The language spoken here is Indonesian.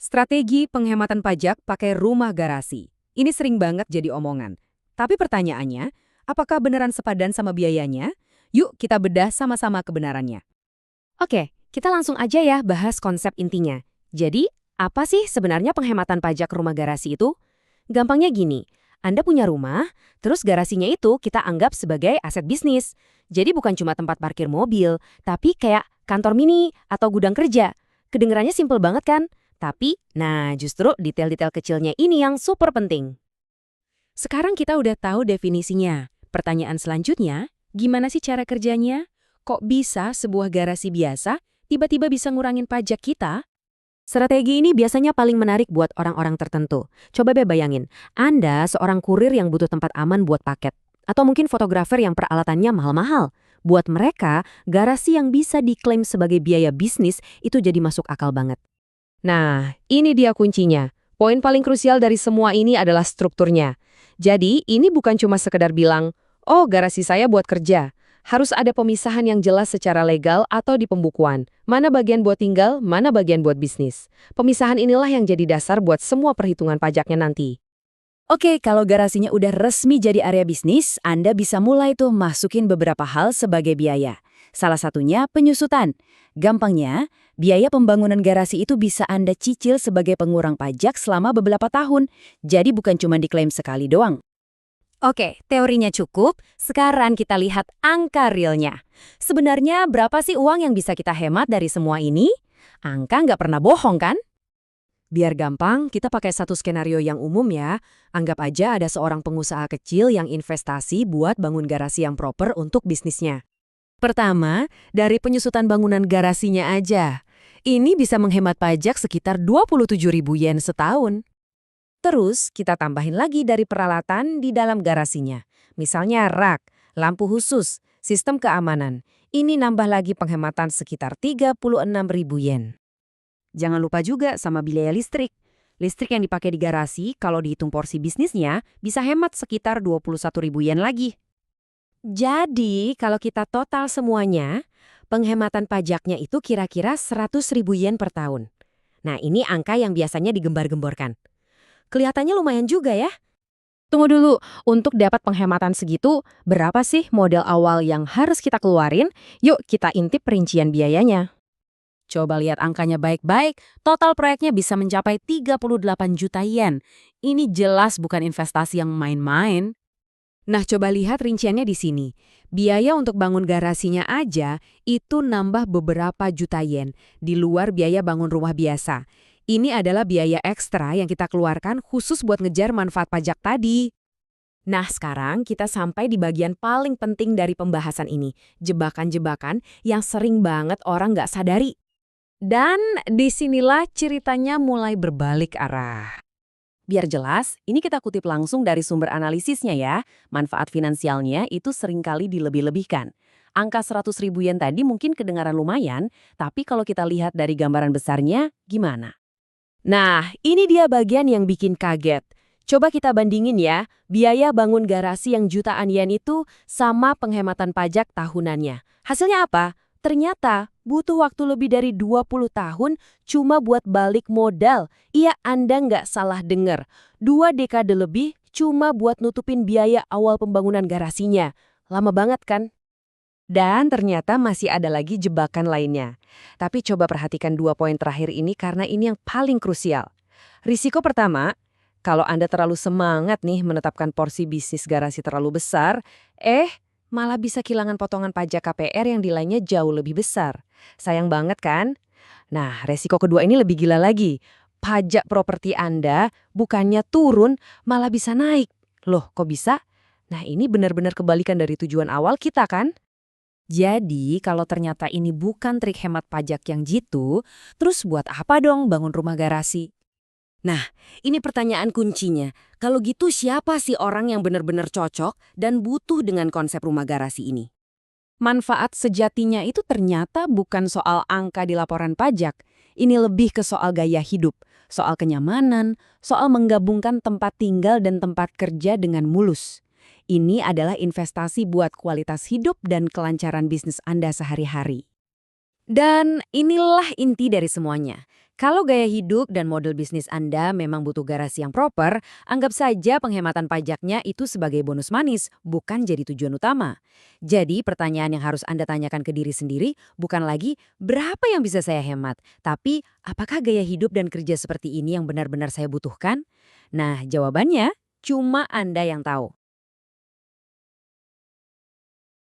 Strategi penghematan pajak pakai rumah garasi. Ini sering banget jadi omongan. Tapi pertanyaannya, apakah beneran sepadan sama biayanya? Yuk kita bedah sama-sama kebenarannya. Oke, kita langsung aja ya bahas konsep intinya. Jadi, apa sih sebenarnya penghematan pajak rumah garasi itu? Gampangnya gini, Anda punya rumah, terus garasinya itu kita anggap sebagai aset bisnis. Jadi bukan cuma tempat parkir mobil, tapi kayak kantor mini atau gudang kerja. Kedengarannya simpel banget kan? Tapi, nah justru detail-detail kecilnya ini yang super penting. Sekarang kita udah tahu definisinya. Pertanyaan selanjutnya, gimana sih cara kerjanya? Kok bisa sebuah garasi biasa tiba-tiba bisa ngurangin pajak kita? Strategi ini biasanya paling menarik buat orang-orang tertentu. Coba bayangin, Anda seorang kurir yang butuh tempat aman buat paket. Atau mungkin fotografer yang peralatannya mahal-mahal. Buat mereka, garasi yang bisa diklaim sebagai biaya bisnis itu jadi masuk akal banget. Nah, ini dia kuncinya. Poin paling krusial dari semua ini adalah strukturnya. Jadi, ini bukan cuma sekedar bilang, oh garasi saya buat kerja. Harus ada pemisahan yang jelas secara legal atau di pembukuan. Mana bagian buat tinggal, mana bagian buat bisnis. Pemisahan inilah yang jadi dasar buat semua perhitungan pajaknya nanti. Oke, kalau garasinya udah resmi jadi area bisnis, Anda bisa mulai tuh masukin beberapa hal sebagai biaya. Salah satunya penyusutan. Gampangnya, biaya pembangunan garasi itu bisa Anda cicil sebagai pengurang pajak selama beberapa tahun. Jadi bukan cuma diklaim sekali doang. Oke, teorinya cukup. Sekarang kita lihat angka realnya. Sebenarnya berapa sih uang yang bisa kita hemat dari semua ini? Angka nggak pernah bohong kan? Biar gampang, kita pakai satu skenario yang umum ya. Anggap aja ada seorang pengusaha kecil yang investasi buat bangun garasi yang proper untuk bisnisnya. Pertama, dari penyusutan bangunan garasinya aja. Ini bisa menghemat pajak sekitar 27.000 yen setahun. Terus, kita tambahin lagi dari peralatan di dalam garasinya. Misalnya rak, lampu khusus, sistem keamanan. Ini nambah lagi penghematan sekitar 36.000 yen. Jangan lupa juga sama biaya listrik. Listrik yang dipakai di garasi, kalau dihitung porsi bisnisnya, bisa hemat sekitar 21.000 yen lagi. Jadi, kalau kita total semuanya, penghematan pajaknya itu kira-kira 100.000 yen per tahun. Nah, ini angka yang biasanya digembar-gemborkan. Kelihatannya lumayan juga ya. Tunggu dulu, untuk dapat penghematan segitu, berapa sih modal awal yang harus kita keluarin? Yuk kita intip rincian biayanya. Coba lihat angkanya baik-baik, total proyeknya bisa mencapai 38 juta yen. Ini jelas bukan investasi yang main-main. Nah, coba lihat rinciannya di sini. Biaya untuk bangun garasinya aja itu nambah beberapa juta yen, di luar biaya bangun rumah biasa. Ini adalah biaya ekstra yang kita keluarkan khusus buat ngejar manfaat pajak tadi. Nah, sekarang kita sampai di bagian paling penting dari pembahasan ini, jebakan-jebakan yang sering banget orang nggak sadari. Dan disinilah ceritanya mulai berbalik arah. Biar jelas, ini kita kutip langsung dari sumber analisisnya ya. Manfaat finansialnya itu seringkali dilebih-lebihkan. Angka 100.000 yen tadi mungkin kedengaran lumayan, tapi kalau kita lihat dari gambaran besarnya, gimana? Nah, ini dia bagian yang bikin kaget. Coba kita bandingin ya, biaya bangun garasi yang jutaan yen itu sama penghematan pajak tahunannya. Hasilnya apa? Ternyata butuh waktu lebih dari 20 tahun cuma buat balik modal. Iya, Anda nggak salah dengar. 2 dekade lebih cuma buat nutupin biaya awal pembangunan garasinya. Lama banget kan? Dan ternyata masih ada lagi jebakan lainnya. Tapi coba perhatikan 2 poin terakhir ini karena ini yang paling krusial. Risiko pertama, kalau Anda terlalu semangat nih menetapkan porsi bisnis garasi terlalu besar, malah bisa kehilangan potongan pajak KPR yang nilainya jauh lebih besar. Sayang banget kan? Nah, resiko kedua ini lebih gila lagi. Pajak properti Anda bukannya turun, malah bisa naik. Loh, kok bisa? Nah, ini benar-benar kebalikan dari tujuan awal kita kan? Jadi, kalau ternyata ini bukan trik hemat pajak yang jitu, terus buat apa dong bangun rumah garasi? Nah, ini pertanyaan kuncinya. Kalau gitu siapa sih orang yang benar-benar cocok dan butuh dengan konsep rumah garasi ini? Manfaat sejatinya itu ternyata bukan soal angka di laporan pajak. Ini lebih ke soal gaya hidup, soal kenyamanan, soal menggabungkan tempat tinggal dan tempat kerja dengan mulus. Ini adalah investasi buat kualitas hidup dan kelancaran bisnis Anda sehari-hari. Dan inilah inti dari semuanya. Kalau gaya hidup dan model bisnis Anda memang butuh garasi yang proper, anggap saja penghematan pajaknya itu sebagai bonus manis, bukan jadi tujuan utama. Jadi pertanyaan yang harus Anda tanyakan ke diri sendiri bukan lagi berapa yang bisa saya hemat, tapi apakah gaya hidup dan kerja seperti ini yang benar-benar saya butuhkan? Nah, jawabannya cuma Anda yang tahu.